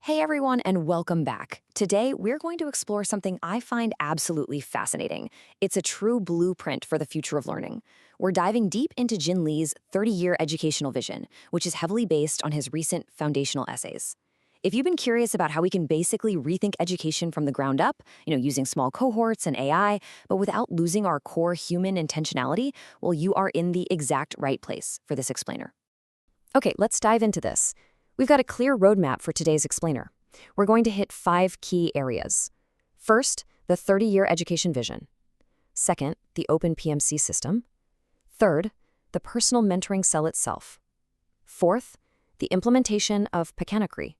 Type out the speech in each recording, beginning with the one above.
Hey everyone, and welcome back. Today, we're going to explore something I find absolutely fascinating. It's a true blueprint for the future of learning. We're diving deep into Jin Lee's 30-year educational vision, which is heavily based on his recent foundational essays. If you've been curious about how we can basically rethink education from the ground up, using small cohorts and AI, but without losing our core human intentionality, well, you are in the exact right place for this explainer. Okay, let's dive into this. We've got a clear roadmap for today's explainer. We're going to hit 5 key areas. First, the 30-year education vision. Second, the Open PMC system. Third, the personal mentoring cell itself. Fourth, the implementation of Peconaqri.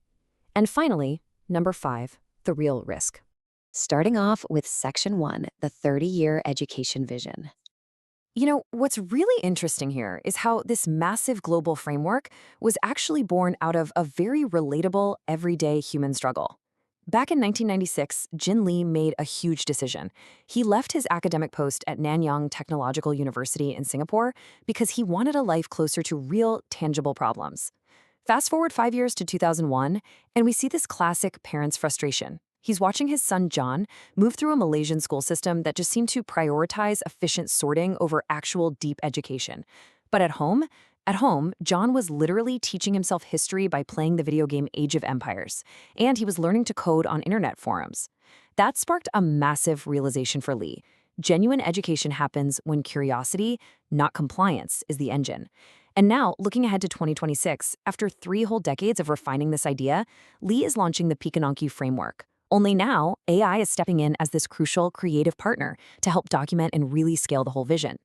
And finally, number 5, the real risk. Starting off with Section 1, the 30-year education vision. What's really interesting here is how this massive global framework was actually born out of a very relatable, everyday human struggle. Back in 1996, Jin Lee made a huge decision. He left his academic post at Nanyang Technological University in Singapore because he wanted a life closer to real, tangible problems. Fast forward 5 years to 2001, and we see this classic parent's frustration. He's watching his son, John, move through a Malaysian school system that just seemed to prioritize efficient sorting over actual deep education. But at home, John was literally teaching himself history by playing the video game Age of Empires, and he was learning to code on internet forums. That sparked a massive realization for Lee. Genuine education happens when curiosity, not compliance, is the engine. And now, looking ahead to 2026, after 3 whole decades of refining this idea, Lee is launching the Peconaqri framework. Only now, AI is stepping in as this crucial creative partner to help document and really scale the whole vision.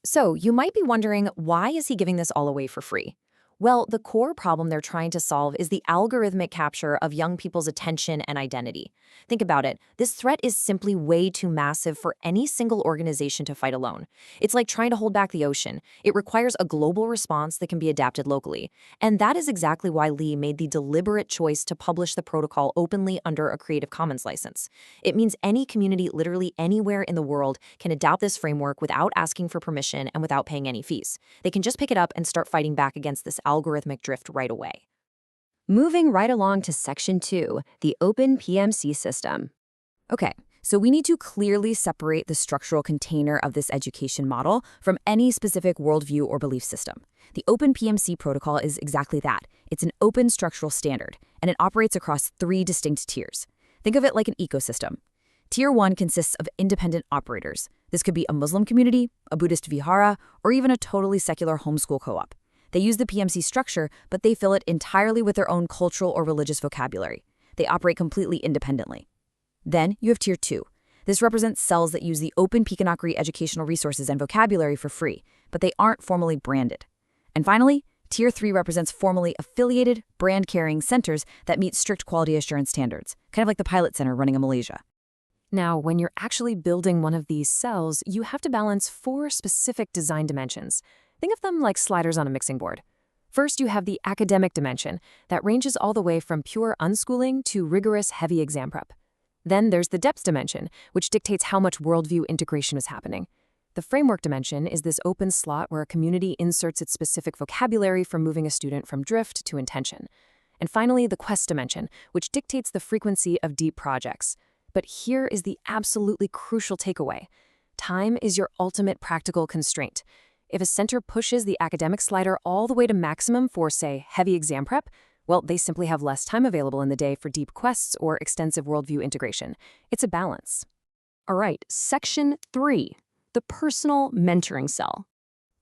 So, you might be wondering, why is he giving this all away for free? Well, the core problem they're trying to solve is the algorithmic capture of young people's attention and identity. Think about it. This threat is simply way too massive for any single organization to fight alone. It's like trying to hold back the ocean. It requires a global response that can be adapted locally. And that is exactly why Lee made the deliberate choice to publish the protocol openly under a Creative Commons license. It means any community literally anywhere in the world can adopt this framework without asking for permission and without paying any fees. They can just pick it up and start fighting back against this algorithmic drift right away. Moving right along to Section 2, the Open PMC system. Okay, so we need to clearly separate the structural container of this education model from any specific worldview or belief system. The Open PMC Protocol is exactly that. It's an open structural standard, and it operates across 3 distinct tiers. Think of it like an ecosystem. Tier 1 consists of independent operators. This could be a Muslim community, a Buddhist vihara, or even a totally secular homeschool co-op. They use the PMC structure, but they fill it entirely with their own cultural or religious vocabulary. They operate completely independently. Then you have Tier 2. This represents cells that use the Open Peconaqri educational resources and vocabulary for free, but they aren't formally branded. And finally, Tier 3 represents formally affiliated, brand-carrying centers that meet strict quality assurance standards, kind of like the Pilot Center running in Malaysia. Now, when you're actually building one of these cells, you have to balance 4 specific design dimensions. Think of them like sliders on a mixing board. First, you have the academic dimension that ranges all the way from pure unschooling to rigorous heavy exam prep. Then there's the depth dimension, which dictates how much worldview integration is happening. The framework dimension is this open slot where a community inserts its specific vocabulary for moving a student from drift to intention. And finally, the quest dimension, which dictates the frequency of deep projects. But here is the absolutely crucial takeaway. Time is your ultimate practical constraint. If a center pushes the academic slider all the way to maximum for, say, heavy exam prep, well, they simply have less time available in the day for deep quests or extensive worldview integration. It's a balance. All right, Section 3, the personal mentoring cell.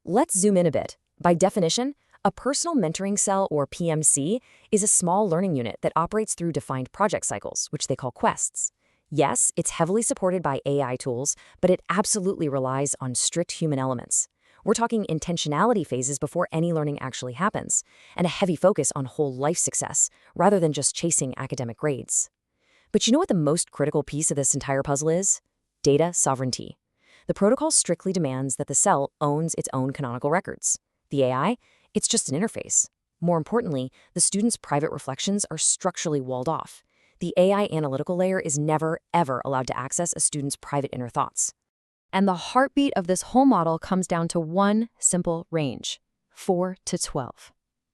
Let's zoom in a bit. By definition, a personal mentoring cell, or PMC, is a small learning unit that operates through defined project cycles, which they call quests. Yes, it's heavily supported by AI tools, but it absolutely relies on strict human elements. We're talking intentionality phases before any learning actually happens, and a heavy focus on whole life success, rather than just chasing academic grades. But you know what the most critical piece of this entire puzzle is? Data sovereignty. The protocol strictly demands that the cell owns its own canonical records. The AI, it's just an interface. More importantly, the student's private reflections are structurally walled off. The AI analytical layer is never, ever allowed to access a student's private inner thoughts. And the heartbeat of this whole model comes down to one simple range, 4 to 12.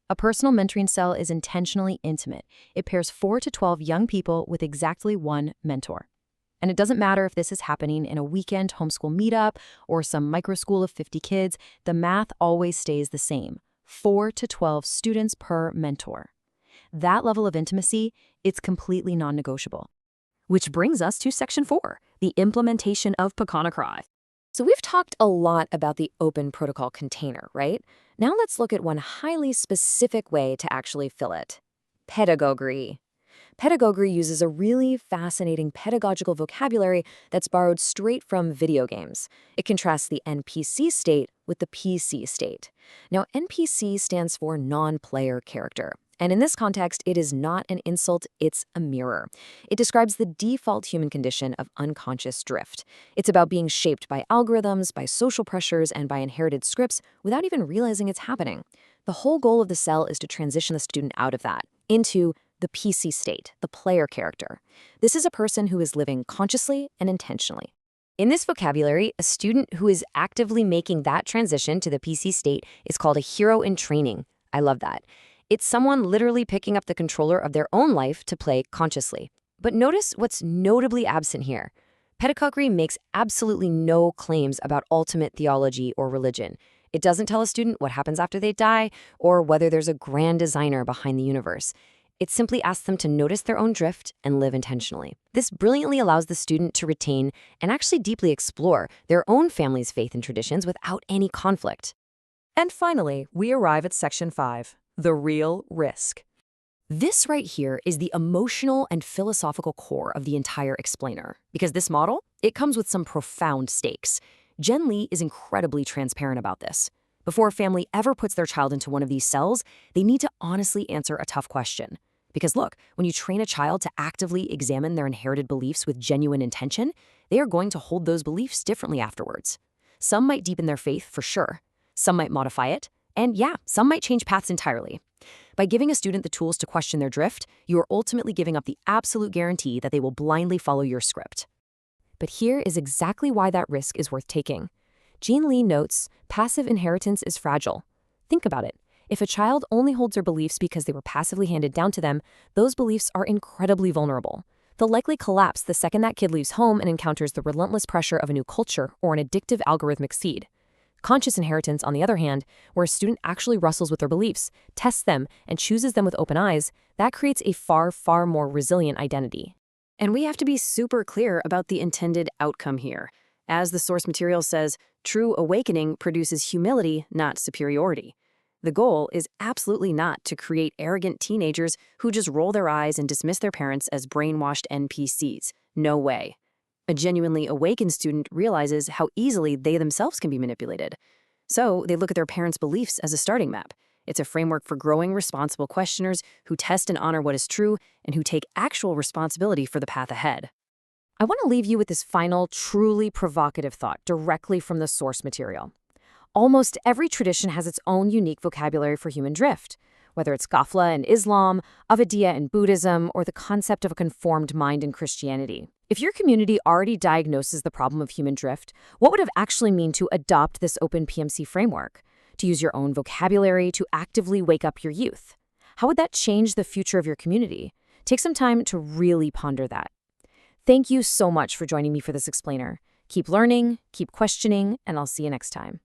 A personal mentoring cell is intentionally intimate. It pairs 4 to 12 young people with exactly one mentor. And it doesn't matter if this is happening in a weekend homeschool meetup or some microschool of 50 kids, the math always stays the same. 4 to 12 students per mentor. That level of intimacy, it's completely non-negotiable. Which brings us to Section 4, the implementation of Peconaqri. So we've talked a lot about the Open Protocol container, right? Now let's look at one highly specific way to actually fill it. Pedagogy. Pedagogy uses a really fascinating pedagogical vocabulary that's borrowed straight from video games. It contrasts the NPC state with the PC state. Now, NPC stands for non-player character. And in this context, it is not an insult, it's a mirror. It describes the default human condition of unconscious drift. It's about being shaped by algorithms, by social pressures, and by inherited scripts without even realizing it's happening. The whole goal of the cell is to transition the student out of that, into the PC state, the player character. This is a person who is living consciously and intentionally. In this vocabulary, a student who is actively making that transition to the PC state is called a hero in training. I love that. It's someone literally picking up the controller of their own life to play consciously. But notice what's notably absent here. Pedagogy makes absolutely no claims about ultimate theology or religion. It doesn't tell a student what happens after they die or whether there's a grand designer behind the universe. It simply asks them to notice their own drift and live intentionally. This brilliantly allows the student to retain and actually deeply explore their own family's faith and traditions without any conflict. And finally, we arrive at Section 5, the real risk. This right here is the emotional and philosophical core of the entire explainer. Because this model, it comes with some profound stakes. Jen Lee is incredibly transparent about this. Before a family ever puts their child into one of these cells, they need to honestly answer a tough question. Because look, when you train a child to actively examine their inherited beliefs with genuine intention, they are going to hold those beliefs differently afterwards. Some might deepen their faith for sure. Some might modify it. And yeah, some might change paths entirely. By giving a student the tools to question their drift, you are ultimately giving up the absolute guarantee that they will blindly follow your script. But here is exactly why that risk is worth taking. Jean Lee notes, passive inheritance is fragile. Think about it. If a child only holds their beliefs because they were passively handed down to them, those beliefs are incredibly vulnerable. They'll likely collapse the second that kid leaves home and encounters the relentless pressure of a new culture or an addictive algorithmic seed. Conscious inheritance, on the other hand, where a student actually wrestles with their beliefs, tests them, and chooses them with open eyes, that creates a far, far more resilient identity. And we have to be super clear about the intended outcome here. As the source material says, true awakening produces humility, not superiority. The goal is absolutely not to create arrogant teenagers who just roll their eyes and dismiss their parents as brainwashed NPCs. No way. A genuinely awakened student realizes how easily they themselves can be manipulated. So they look at their parents' beliefs as a starting map. It's a framework for growing responsible questioners who test and honor what is true and who take actual responsibility for the path ahead. I want to leave you with this final, truly provocative thought directly from the source material. Almost every tradition has its own unique vocabulary for human drift, whether it's Ghafla in Islam, Avadiyya in Buddhism, or the concept of a conformed mind in Christianity. If your community already diagnoses the problem of human drift, what would it actually mean to adopt this Open PMC framework? To use your own vocabulary to actively wake up your youth? How would that change the future of your community? Take some time to really ponder that. Thank you so much for joining me for this explainer. Keep learning, keep questioning, and I'll see you next time.